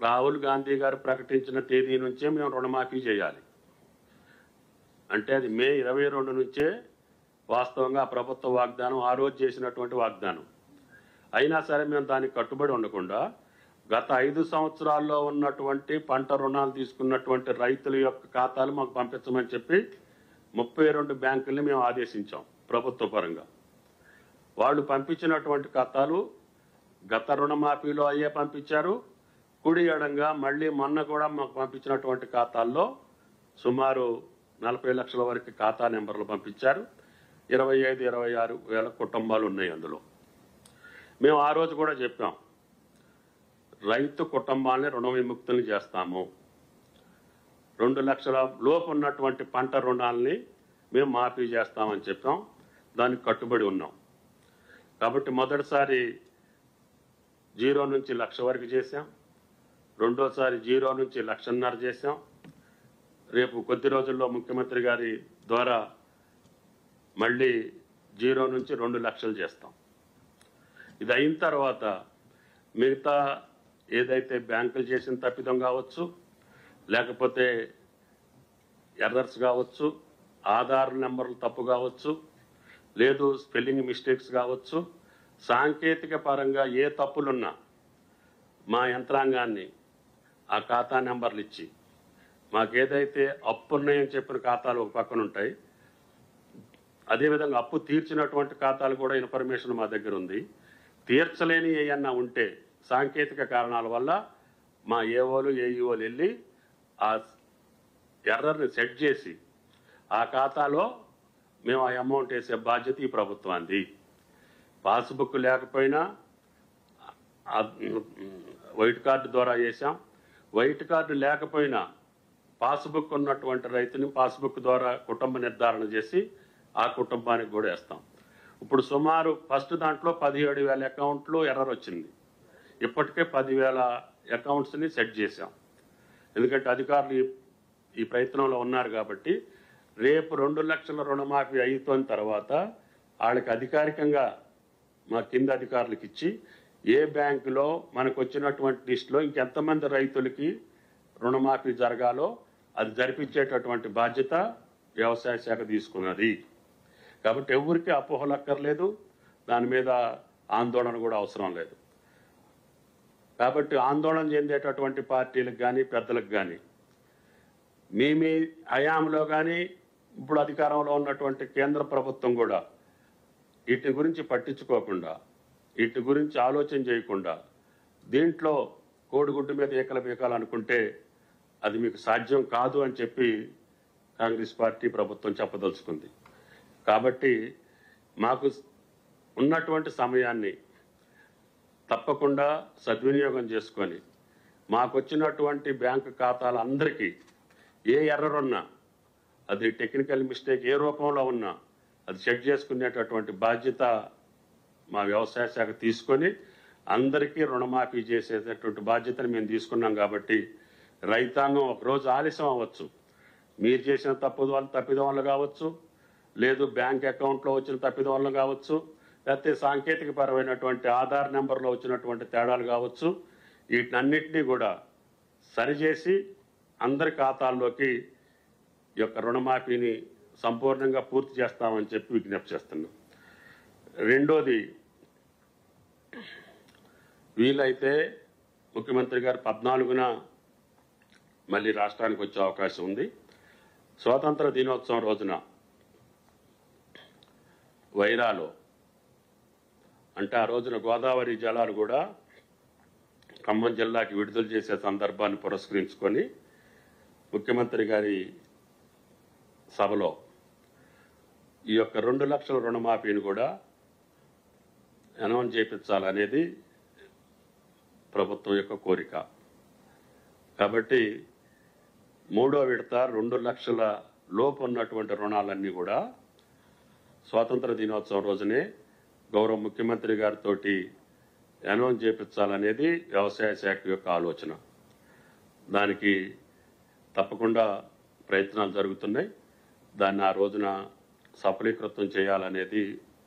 రాహుల్ గాంధీ గారు ప్రకటించిన తేదీ నుంచే మేము రుణమాఫీ చేయాలి అంటే అది మే 22 నుంచే వాస్తవంగా ప్రభుత్వ వాగ్దానం ఆ రోజు చేసినటువంటి వాగ్దానం. అయినా సరే మేము దానికి కట్టుబడి ఉండకుండా గత 5 సంవత్సరాల్లో ఉన్నటువంటి పంట రుణాలు తీసుకున్నటువంటి రైతుల యొక్క ఖాతాలు మాకు పంపించమని చెప్పి 32 బ్యాంకుల్ని మేము ఆదేశించాం ప్రభుత్వ పరంగా. వాళ్ళు పంపించినటువంటి ఖాతాలు గత రుణమాఫీలో అయ్యే పంపించారు. కుడి ఎడంగా మళ్ళీ మొన్న కూడా మాకు పంపించినటువంటి ఖాతాల్లో సుమారు 40 లక్షల వరకు ఖాతా నెంబర్లు పంపించారు. 25-26 వేల కుటుంబాలు ఉన్నాయి అందులో. మేము ఆ రోజు కూడా చెప్పాం, రైతు కుటుంబాలని రుణ విముక్తులు చేస్తాము, 2 లక్షల లోపు ఉన్నటువంటి పంట రుణాలని మేము మాఫీ చేస్తామని చెప్పాం. దానికి కట్టుబడి ఉన్నాం. కాబట్టి మొదటిసారి 0 నుంచి 1 లక్ష వరకు చేశాం. రెండోసారి 0 నుంచి 1.5 లక్షలు చేశాం. రేపు కొద్ది రోజుల్లో ముఖ్యమంత్రి గారి ద్వారా మళ్ళీ 0 నుంచి 2 లక్షలు చేస్తాం. ఇది అయిన తర్వాత మిగతా ఏదైతే బ్యాంకులు చేసిన తప్పిదం కావచ్చు, లేకపోతే ఎర్రర్స్ కావచ్చు, ఆధార్ నెంబర్లు తప్పు కావచ్చు, లేదు స్పెల్లింగ్ మిస్టేక్స్ కావచ్చు, సాంకేతిక పరంగా ఏ తప్పులున్నా మా యంత్రాంగాన్ని ఆ ఖాతా నెంబర్లు ఇచ్చి మాకేదైతే అప్పు ఉన్నాయని చెప్పిన ఖాతాలు ఒక పక్కన ఉంటాయి, అదేవిధంగా అప్పు తీర్చినటువంటి ఖాతాలు కూడా ఇన్ఫర్మేషన్ మా దగ్గర ఉంది. తీర్చలేని ఏమన్నా ఉంటే సాంకేతిక కారణాల వల్ల మా ఏఓలు ఏఈఓలు వెళ్ళి ఆ ఎర్రర్ని సెట్ చేసి ఆ ఖాతాలో మేము ఆ అమౌంట్ వేసే బాధ్యత ఈ ప్రభుత్వానికి. పాస్బుక్ లేకపోయినా వైట్ కార్డు ద్వారా వేసాం. వైట్ కార్డు లేకపోయినా పాస్బుక్ ఉన్నటువంటి రైతుని పాస్బుక్ ద్వారా కుటుంబ నిర్ధారణ చేసి ఆ కుటుంబానికి కూడా వేస్తాం. ఇప్పుడు సుమారు ఫస్ట్ దాంట్లో 17,000 అకౌంట్లు ఎర్రర్ వచ్చింది. ఇప్పటికే 10,000 అకౌంట్స్ని సెట్ చేశాం. ఎందుకంటే అధికారులు ఈ ప్రయత్నంలో ఉన్నారు కాబట్టి రేపు 2 లక్షల రుణమాఫీ అయిపోయిన తర్వాత వాళ్ళకి అధికారికంగా మా కింద అధికారులకు ఇచ్చి ఏ బ్యాంకులో మనకు వచ్చినటువంటి లిస్టులో ఇంకెంతమంది రైతులకి రుణమాఫీ జరగాలో అది జరిపించేటటువంటి బాధ్యత వ్యవసాయ శాఖ తీసుకున్నది. కాబట్టి ఎవరికి అపోహలు అక్కర్లేదు, దాని మీద ఆందోళన కూడా అవసరం లేదు. కాబట్టి ఆందోళన చెందేటటువంటి పార్టీలకు కానీ పెద్దలకు కానీ మీ హయాంలో కానీ ఇప్పుడు అధికారంలో ఉన్నటువంటి కేంద్ర ప్రభుత్వం కూడా వీటి గురించి పట్టించుకోకుండా, వీటి గురించి ఆలోచన చేయకుండా దీంట్లో కోడిగుడ్డు మీద ఏకల బీకాలనుకుంటే అది మీకు సాధ్యం కాదు అని చెప్పి కాంగ్రెస్ పార్టీ ప్రభుత్వం చెప్పదలుచుకుంది. కాబట్టి మాకు ఉన్నటువంటి సమయాన్ని తప్పకుండా సద్వినియోగం చేసుకొని మాకు వచ్చినటువంటి బ్యాంకు ఖాతాలందరికీ ఏ ఎర్రర్ ఉన్నా, అది టెక్నికల్ మిస్టేక్ ఏ రూపంలో ఉన్నా అది చెక్ చేసుకునేటటువంటి బాధ్యత మా వ్యవసాయ శాఖ తీసుకొని అందరికీ రుణమాఫీ చేసేటటువంటి బాధ్యతను మేము తీసుకున్నాం. కాబట్టి రైతాంగం ఒకరోజు ఆలస్యం అవ్వచ్చు, మీరు చేసిన తప్పిదం వల్ల కావచ్చు, లేదు బ్యాంక్ అకౌంట్లో వచ్చిన తప్పిదం వల్ల కావచ్చు, లేకపోతే సాంకేతిక పరమైనటువంటి ఆధార్ నెంబర్లో వచ్చినటువంటి తేడాలు కావచ్చు, వీటన్నిటినీ కూడా సరిచేసి అందరి ఖాతాల్లోకి ఈ యొక్క రుణమాఫీని సంపూర్ణంగా పూర్తి చేస్తామని చెప్పి విజ్ఞప్తి చేస్తున్నాం. రెండోది, వీలైతే ముఖ్యమంత్రి గారు 14న మళ్ళీ రాష్ట్రానికి వచ్చే అవకాశం ఉంది. స్వాతంత్ర దినోత్సవం రోజున వైరాలో అంటే ఆ రోజున గోదావరి జలాలు కూడా ఖమ్మం జిల్లాకి విడుదల చేసే సందర్భాన్ని పురస్కరించుకొని ముఖ్యమంత్రి గారి సభలో ఈ యొక్క 2 లక్షల రుణమాఫీని కూడా అనౌన్స్ చేయించాలనేది ప్రభుత్వం యొక్క కోరిక. కాబట్టి 3వ విడత 2 లక్షల లోపు ఉన్నటువంటి రుణాలన్నీ కూడా స్వాతంత్ర దినోత్సవం రోజునే గౌరవ ముఖ్యమంత్రి గారితో అనౌన్స్ చేయించాలనేది వ్యవసాయ శాఖ యొక్క ఆలోచన. దానికి తప్పకుండా ప్రయత్నాలు జరుగుతున్నాయి. దాన్ని ఆ రోజున సఫలీకృతం చేయాలనేది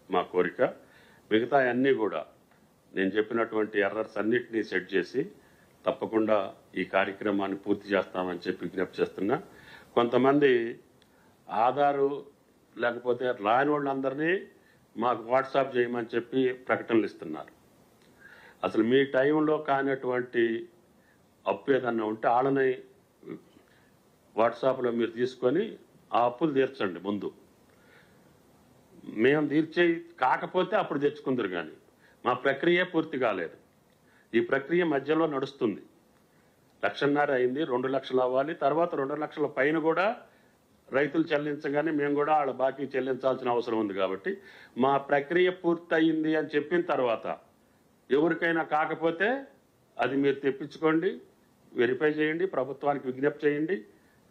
మా కోరిక. మిగతా అన్నీ కూడా నేను చెప్పినటువంటి ఎర్రర్స్ అన్నిటినీ సెట్ చేసి తప్పకుండా ఈ కార్యక్రమాన్ని పూర్తి చేస్తామని చెప్పి విజ్ఞప్తి చేస్తున్నా. కొంతమంది ఆధారు లేకపోతే రాని వాళ్ళందరినీ మాకు వాట్సాప్ చేయమని చెప్పి ప్రకటనలు ఇస్తున్నారు. అసలు మీ టైంలో కానటువంటి అప్పు ఏదన్నా ఉంటే వాళ్ళని వాట్సాప్లో మీరు తీసుకొని ఆ అప్పులు తీర్చండి. ముందు మేము తీర్చే కాకపోతే అప్పుడు తెచ్చుకుందరు, కానీ మా ప్రక్రియ పూర్తి కాలేదు. ఈ ప్రక్రియ మధ్యలో నడుస్తుంది. 1,500,000 అయింది, 2 లక్షలు అవ్వాలి, తర్వాత 2 లక్షల పైన కూడా రైతులు చెల్లించగానే మేము కూడా వాళ్ళ బాకీ చెల్లించాల్సిన అవసరం ఉంది. కాబట్టి మా ప్రక్రియ పూర్తయింది అని చెప్పిన తర్వాత ఎవరికైనా కాకపోతే అది మీరు తెప్పించుకోండి, వెరిఫై చేయండి, ప్రభుత్వానికి విజ్ఞప్తి చేయండి,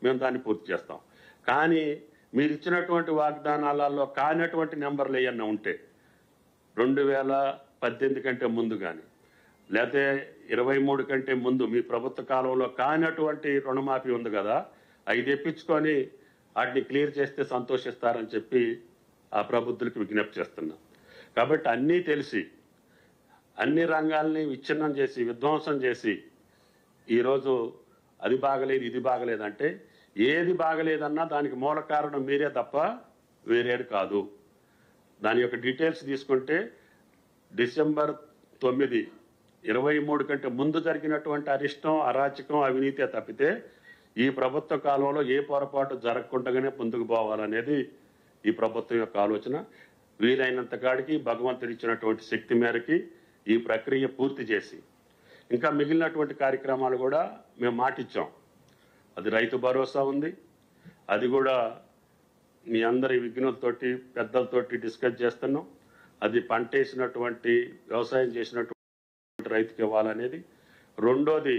మేము దాన్ని పూర్తి చేస్తాం. కానీ మీరు ఇచ్చినటువంటి వాగ్దానాలలో కానటువంటి నెంబర్లు ఏమన్నా ఉంటే 2018 కంటే ముందు కానీ లేకపోతే 23 కంటే ముందు మీ ప్రభుత్వ కాలంలో కానటువంటి రుణమాఫీ ఉంది కదా, అవి తెప్పించుకొని వాటిని క్లియర్ చేస్తే సంతోషిస్తారని చెప్పి ఆ ప్రబుద్ధులకు విజ్ఞప్తి చేస్తున్నాం. కాబట్టి అన్నీ తెలిసి అన్ని రంగాల్ని విచ్ఛిన్నం చేసి విధ్వంసం చేసి ఈరోజు అది బాగలేదు ఇది బాగలేదంటే ఏది బాగలేదన్నా దానికి మూల కారణం మీరే తప్ప వేరేది కాదు. దాని యొక్క డీటెయిల్స్ తీసుకుంటే డిసెంబర్ 9, 23 కంటే ముందు జరిగినటువంటి అరిష్టం, అరాచకం, అవినీతి తప్పితే ఈ ప్రభుత్వ కాలంలో ఏ పొరపాటు జరగకుండానే ముందుకు పోవాలనేది ఈ ప్రభుత్వం యొక్క ఆలోచన. వీలైనంత కాడికి భగవంతుడు ఇచ్చినటువంటి శక్తి మేరకి ఈ ప్రక్రియ పూర్తి చేసి ఇంకా మిగిలినటువంటి కార్యక్రమాలు కూడా మేము మాటిచ్చాం. అది రైతు భరోసా ఉంది, అది కూడా మీ అందరి విఘ్నులతోటి పెద్దలతోటి డిస్కస్ చేస్తున్నాం. అది పంట వేసినటువంటి వ్యవసాయం చేసినటువంటి రైతుకి ఇవ్వాలనేది. రెండోది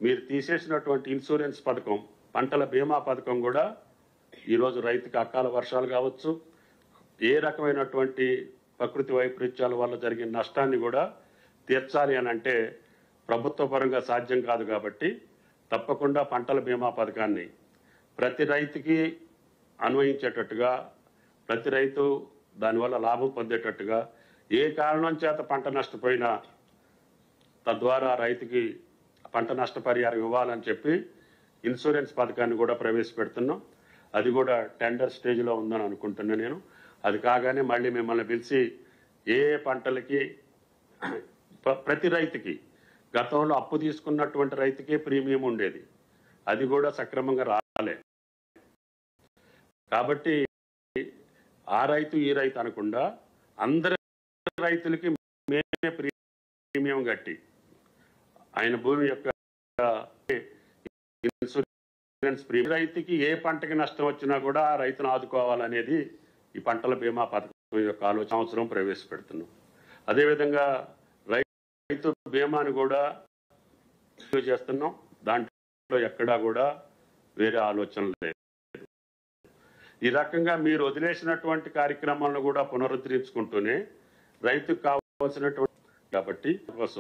మీరు తీసేసినటువంటి ఇన్సూరెన్స్ పథకం, పంటల బీమా పథకం కూడా ఈరోజు రైతుకి అకాల వర్షాలు కావచ్చు, ఏ రకమైనటువంటి ప్రకృతి వైపరీత్యాల వల్ల జరిగిన నష్టాన్ని కూడా తీర్చాలి అని అంటే ప్రభుత్వ పరంగా సాధ్యం కాదు. కాబట్టి తప్పకుండా పంటల బీమా పథకాన్ని ప్రతి రైతుకి అన్వయించేటట్టుగా, ప్రతి రైతు దానివల్ల లాభం పొందేటట్టుగా, ఏ కారణం చేత పంట నష్టపోయినా తద్వారా రైతుకి పంట నష్టపరిహారం ఇవ్వాలని చెప్పి ఇన్సూరెన్స్ పథకాన్ని కూడా ప్రవేశపెడుతున్నాం. అది కూడా టెండర్ స్టేజ్లో ఉందని అనుకుంటున్నా నేను. అది కాగానే మళ్ళీ మిమ్మల్ని పిలిచి ఏ పంటలకి ప్రతి రైతుకి గతంలో అప్పు తీసుకున్నటువంటి రైతుకే ప్రీమియం ఉండేది, అది కూడా సక్రమంగా రాలే. కాబట్టి ఆ రైతు ఈ రైతు అనకుండా అందరి రైతులకి మేమే ప్రీమియం కట్టి ఆయన భూమి యొక్క ఇన్సూరెన్స్ ప్రీమియం, రైతుకి ఏ పంటకి నష్టం వచ్చినా కూడా ఆ రైతును ఆదుకోవాలనేది ఈ పంటల బీమా పథకం యొక్క ఆలోచన అవసరం ప్రవేశపెడుతున్నాం. అదేవిధంగా రైతు బీమాని కూడా చేస్తున్నాం. దాంట్లో ఎక్కడా కూడా వేరే ఆలోచన లేదు. ఈ రకంగా మీరు వదిలేసినటువంటి కార్యక్రమాలను కూడా పునరుద్ధరించుకుంటూనే రైతుకు కావాల్సినటువంటి కాబట్టి కోసం